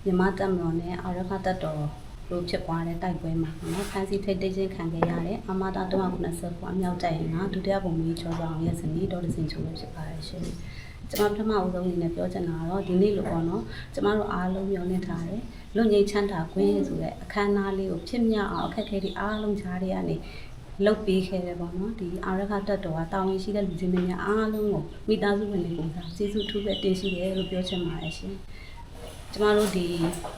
မြန်မာတပ်မတော်နဲ့အာရခတပ်တော်တို့ဖြစ်ပွားတဲ့တိုက်ပွဲမှာနော်ဖန်စီထိတ်သိမ်းခြင်းခံခဲ့ရတဲ့အမတာ390အမြောက်တိုင်ကဒုတိယပုံမီကျော်ဆောင်ရဲ့ဇနီးဒေါ်ဒစင်ချိုပဲဖြစ်ပါတယ်ရှင်။ကျွန်မပထမအဆုံးအနေနဲ့ပြောချင်တာကတော့ဒီနေ့လို့ပေါ့နော်ကျွန်မတို့အားလုံးမျှော်လင့်ထားတယ်လွတ်ငြိမ်းချမ်းသာခွင့်ဆိုတဲ့အခမ်းအနားလေးကိုဖြစ်မြောက်အောင်အခက်အခဲတွေအားလုံးကြားရကနေလုပ်ပေးခဲ့တယ်ပေါ့နော်ဒီအာရခတပ်တော်ကတာဝန်ရှိတဲ့လူကြီးများအားလုံးကိုမိသားစုဝင်တွေကိုကျေးဇူးထူးပဲတင်ရှိတယ်လို့ပြောချင်ပါတယ်ရှင်။ကျမတို့ဒီ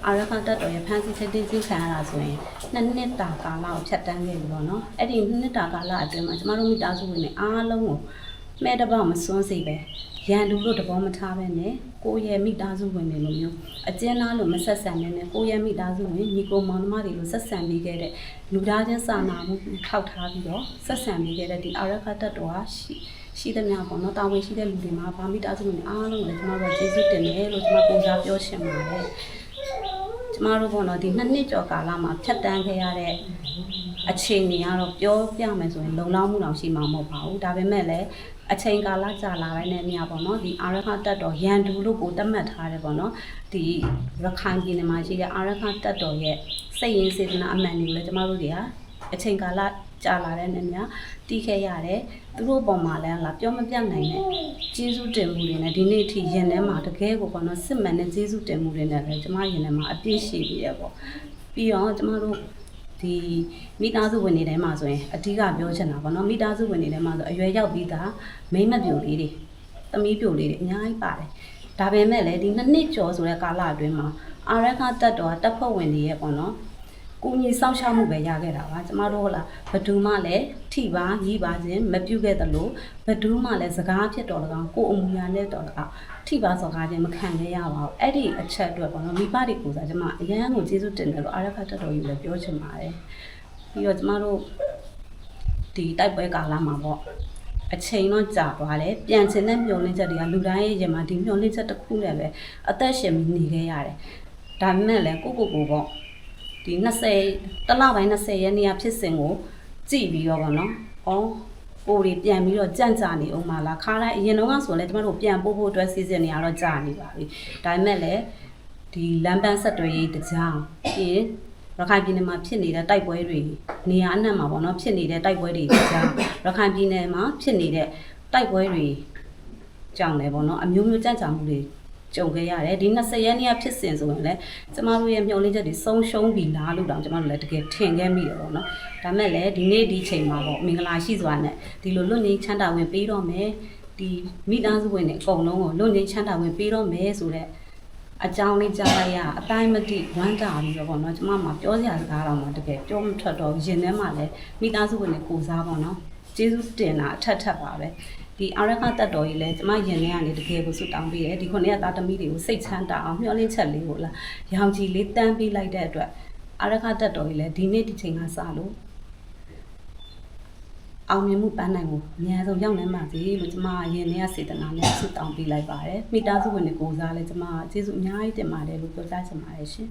အာရခတပ်တော်ရဲ့ဖန်စီထိတ်သိမ်းခြင်းခံရတာဆိုရင်2နှစ်တာကာလကိုဖြတ်တန်းခဲ့ပြီပေါ့နော်အဲ့ဒီ2နှစ်တာကာလအတွင်းမှာကျမတို့မိသားစုဝင်တွေအားလုံးကိုမဲ့တပေါက်မစွန်းစေပဲရန်သူတို့တဘောမထားပဲနဲ့ကိုယ့်ရဲ့မိသားစုဝင်တွေလိုမျိုးအကျဉ်းသားလိုမဆက်ဆံနဲ့ကိုယ့်ရဲ့မိသားစုဝင်ညီကိုမောင်နှမတွေလိုဆက်ဆံပြီးခဲ့တဲ့လူသားချင်းစာနာမှုထောက်ထားပြီးတော့ဆက်ဆံပြီးခဲ့တဲ့ဒီအာရခတပ်တော်ဟာရှိသမျှပေါ့နော်တာဝန်ရှိတဲ့လူတွေမှာဗာမိသားစုဝင်အားလုံးကိုကျွန်တော်တို့ကျေးဇူးတင်တယ်လို့ကျွန်တော်ပုံစံပြောချင်ပါတယ်ကျမတို့ပေါ့နော်ဒီ2နှစ်ကျော်ကာလမှာဖြတ်တန်းခဲ့ရတဲ့အခြေအနေကတော့ပြောပြမယ်ဆိုရင်လုံလောက်မှုတောင်ရှိမှာမဟုတ်ပါဘူးဒါပေမဲ့လည်းအချိန်ကာလကြာလာတဲ့နေရာပေါ့နော်ဒီအာရခတပ်တော်ရန်သူလို့ကိုတတ်မှတ်ထားတယ်ပေါ့နော်ဒီရခိုင်ပြည်နယ်မှာရှိတဲ့အာရခတပ်တော်ရဲ့စိတ်ရင်းစေတနာအမှန်တွေကိုလည်းကျမတို့တွေကအချိန်ကာလကြာလာတဲ့နေရာတီးခဲ့ရတယ်သူတို့ပုံမှာလည်းလာပြောမပြနိုင်တဲ့ကျေးဇူးတင်မှုတွေနဲ့ဒီနေ့ထိရင်ထဲမှာတကယ်ကိုပေါ့နော်စစ်မှန်တဲ့ကျေးဇူးတင်မှုတွေနဲ့လည်းကျမရင်ထဲမှာအပြည့်ရှိပြီးရပေါ့ပြီးတော့ကျမတို့ဒီမိသားစုဝင်တွေထဲမှာဆိုရင်အဓိကပြောချင်တာပေါ့နော်မိသားစုဝင်တွေထဲမှာဆိုအရွယ်ရောက်ပြီးသားမိန်းမပြိုလေးတွေသမီးပြိုလေးတွေအများကြီးပါတယ်ဒါပေမဲ့လည်းဒီ2နှစ်ကျော်ဆိုတဲ့ကာလအတွင်းမှာအာရခတပ်တော်တပ်ဖွဲ့ဝင်တွေရဲ့ပေါ့နော်ကိုကြီးစောင့်ရှောက်မှုပဲရခဲ့တာပါကျမတို့ဟလာဘဒူးမှလည်းထိပါရီးပါခြင်းမပြုတ်ခဲ့သလိုဘဒူးမှလည်းစကားဖြစ်တော်လကောင်ကိုအမူအရာနဲ့တော်လကောင်ထိပါစကားခြင်းမခံခဲ့ရပါဘူးအဲ့ဒီအချက်အတွက်ပေါ့နော်မိဘတွေကိုစားကျမအရန်ကိုကျေးဇူးတင်တယ်လို့အာရခတပ်တော်ကြီးလည်းပြောချင်ပါတယ်ပြီးတော့ကျမတို့ဒီတိုက်ပွဲကာလမှာပေါ့အချိန်တော့ကြာသွားတယ်ပြန်ချင်တဲ့မျောလင်းချက်တွေကလူတိုင်းရဲ့ရင်မှာဒီမျောလင်းချက်တစ်ခုနဲ့ပဲအသက်ရှင်နေခဲ့ရတယ်ဒါပေမဲ့လည်းကိုပေါ့ဒီ20တလပိုင်း20ရက်နေ့ဖြစ်စဉ်ကိုကြည့်ပြီးတော့ဗောနော်။အော်ကိုတွေပြန်ပြီးတော့ကြန့်ကြာနေအောင်မလားခါတိုင်းအရင်တော့ဆိုလဲကျမတို့ပြန်ပို့ဖို့အတွက်စီစဉ်နေရတော့ကြာနေပါပြီ။ဒါပေမဲ့လည်းဒီလမ်းပန်းဆက်သွယ်ရေးတကြားပြီးရခိုင်ပြည်နယ်မှာဖြစ်နေတဲ့တိုက်ပွဲတွေနေရာအနှံ့မှာဗောနော်ဖြစ်နေတဲ့တိုက်ပွဲတွေတကြားရခိုင်ပြည်နယ်မှာဖြစ်နေတဲ့တိုက်ပွဲတွေကြောင့်လည်းဗောနော်အမျိုးမျိုးကြန့်ကြာမှုတွေကြုံခဲ့ရတယ်ဒီ20ရက်နေ့ဖြစ်စဉ်ဆိုရင်လည်းကျမတို့ရဲ့မျှော်လင့်ချက်တွေဆုံးရှုံးပြီလားလို့တောင်ကျမတို့လည်းတကယ်ထင်ခဲ့မိတယ်ပေါ့နော်ဒါမဲ့လည်းဒီနေ့ဒီချိန်မှာပေါ့မင်္ဂလာရှိစွာနဲ့ဒီလိုလွတ်ငြိမ်းချမ်းသာဝင်ပေးတော့မယ်ဒီမိသားစုဝင်တွေအကုန်လုံးကိုလွတ်ငြိမ်းချမ်းသာဝင်ပေးတော့မယ်ဆိုတဲ့အကြောင်းလေးကြားလိုက်ရအတိုင်းမတိဝမ်းတာပြီးတော့ပေါ့နော်ကျမမှာပြောစရာစကားတော့မှတကယ်ပြောမထွက်တော့ရင်ထဲမှာလည်းမိသားစုဝင်တွေကိုစားပေါ့နော်ကျေးဇူးတင်တာအထက်ပါပဲဒီအာရခတပ်တော်ကြီးလဲကျမရင်ထဲကနေတကယ်ကိုဆွတောင်းပေးတယ်ဒီခုနေ့ကသားသမီးတွေကိုစိတ်ချမ်းသာအောင်မျှော်လင့်ချက်လေးကိုလာရောင်ကြီးလေးတန်းပေးလိုက်တဲ့အတွက်အာရခတပ်တော်ကြီးလဲဒီနေ့ဒီချိန်ကစလို့အောင်မြင်မှုပန်းနိုင်ကိုအများဆုံးရောက်နိုင်ပါစေလို့ကျမရင်ထဲကစေတနာနဲ့ဆွတောင်းပေးလိုက်ပါတယ်မိသားစုဝင်တွေကိုစားလဲကျမကျေးဇူးအများကြီးတင်ပါတယ်လို့ပြောကြားချင်ပါတယ်ရှင်